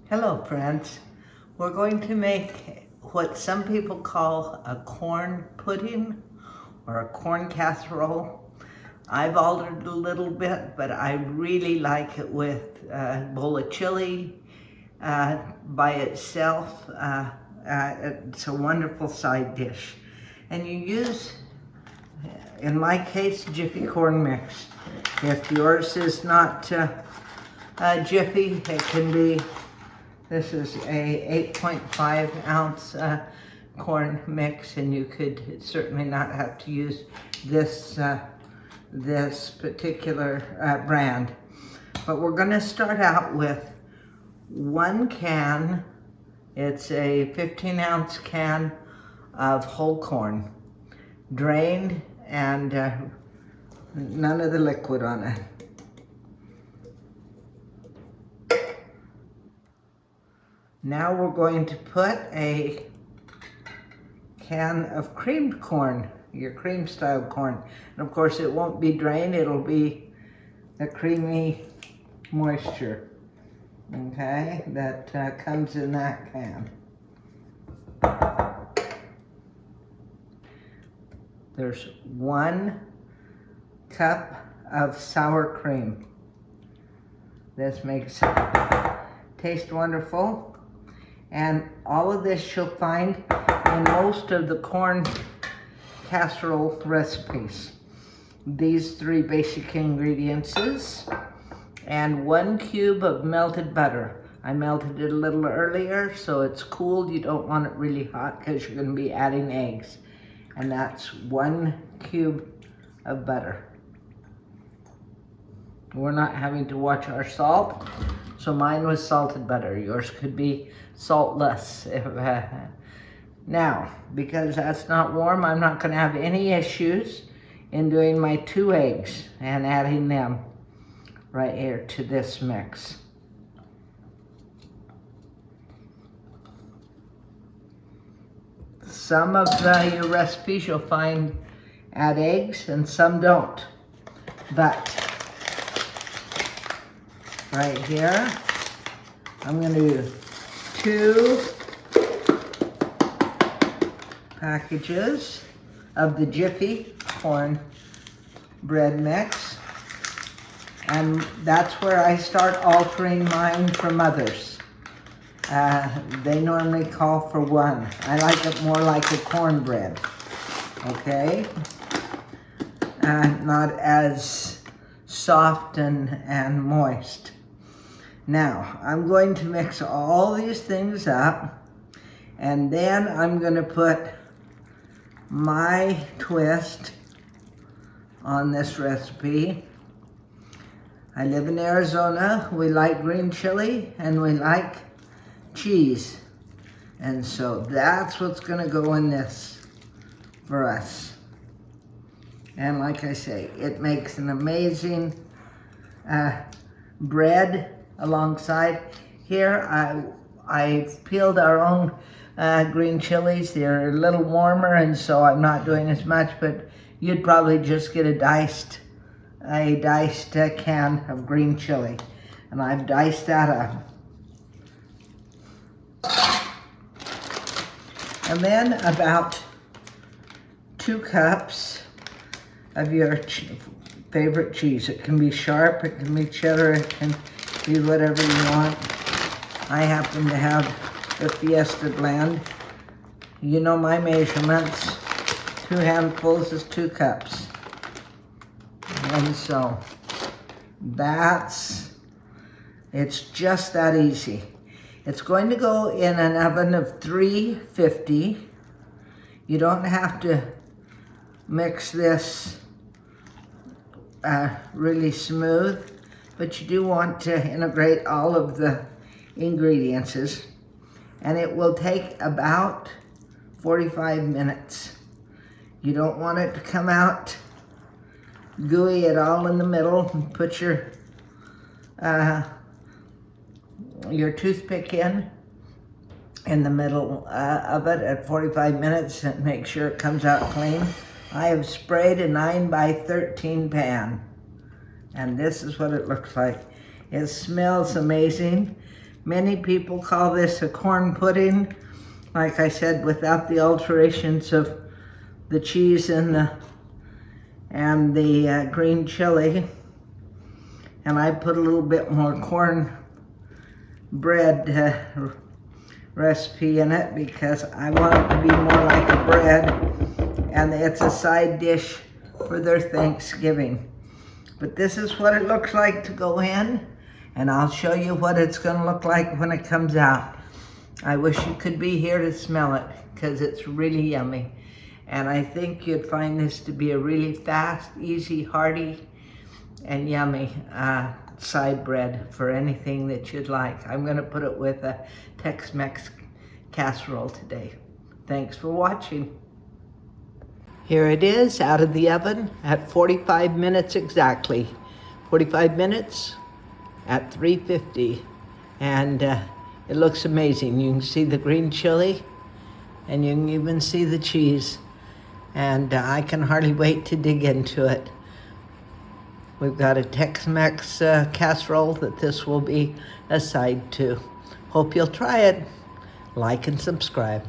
Hello friends, we're going to make what some people call a corn pudding or a corn casserole. I've altered it a little bit, but I really like it with a bowl of chili by itself. It's a wonderful side dish. And you use, in my case, Jiffy corn mix. If yours is not Jiffy, it can be. This is a 8.5 ounce corn mix, and you could certainly not have to use this, this particular brand. But we're gonna start out with 1 can. It's a 15 ounce can of whole corn, drained and none of the liquid on it. Now we're going to put a can of creamed corn, your cream style corn. And of course it won't be drained, it'll be a creamy moisture, okay, that comes in that can. There's 1 cup of sour cream. This makes it taste wonderful. And all of this you'll find in most of the corn casserole recipes. These 3 basic ingredients and 1 cube of melted butter. I melted it a little earlier so it's cooled. You don't want it really hot because you're going to be adding eggs. And that's 1 cube of butter. We're not having to watch our salt, so mine was salted butter. Yours could be saltless. Now, because that's not warm, I'm not going to have any issues in doing my 2 eggs and adding them right here to this mix. Some of your recipes you'll find add eggs and some don't. But right here, I'm going to do 2 packages of the Jiffy corn bread mix. And that's where I start altering mine from others. They normally call for 1. I like it more like a cornbread, okay? Not as soft and moist. Now, I'm going to mix all these things up, and then I'm going to put my twist on this recipe. I live in Arizona. We like green chili and we like cheese. And so that's what's going to go in this for us. And like I say, it makes an amazing bread alongside. Here I've peeled our own green chilies. They're a little warmer, and so I'm not doing as much, but you'd probably just get a diced can of green chili. And I've diced that up. And then about 2 cups of your favorite cheese. It can be sharp, it can be cheddar, it can be whatever you want. I happen to have the Fiesta blend. You know my measurements. 2 handfuls is 2 cups. And so it's just that easy. It's going to go in an oven of 350. You don't have to mix this really smooth, but you do want to integrate all of the ingredients, and it will take about 45 minutes. You don't want it to come out gooey at all in the middle. Put your toothpick in the middle of it at 45 minutes and make sure it comes out clean. I have sprayed a 9x13 pan, and this is what it looks like. It smells amazing. Many people call this a corn pudding. Like I said, without the alterations of the cheese and the green chili. And I put a little bit more corn bread recipe in it because I want it to be more like a bread, and it's a side dish for their Thanksgiving. But this is what it looks like to go in, and I'll show you what it's going to look like when it comes out. I wish you could be here to smell it because it's really yummy. And I think you'd find this to be a really fast, easy, hearty, and yummy side bread for anything that you'd like. I'm going to put it with a Tex-Mex casserole today. Thanks for watching. Here it is out of the oven at 45 minutes exactly. 45 minutes at 350. And it looks amazing. You can see the green chili and you can even see the cheese. And I can hardly wait to dig into it. We've got a Tex-Mex casserole that this will be a side to. Hope you'll try it. Like and subscribe.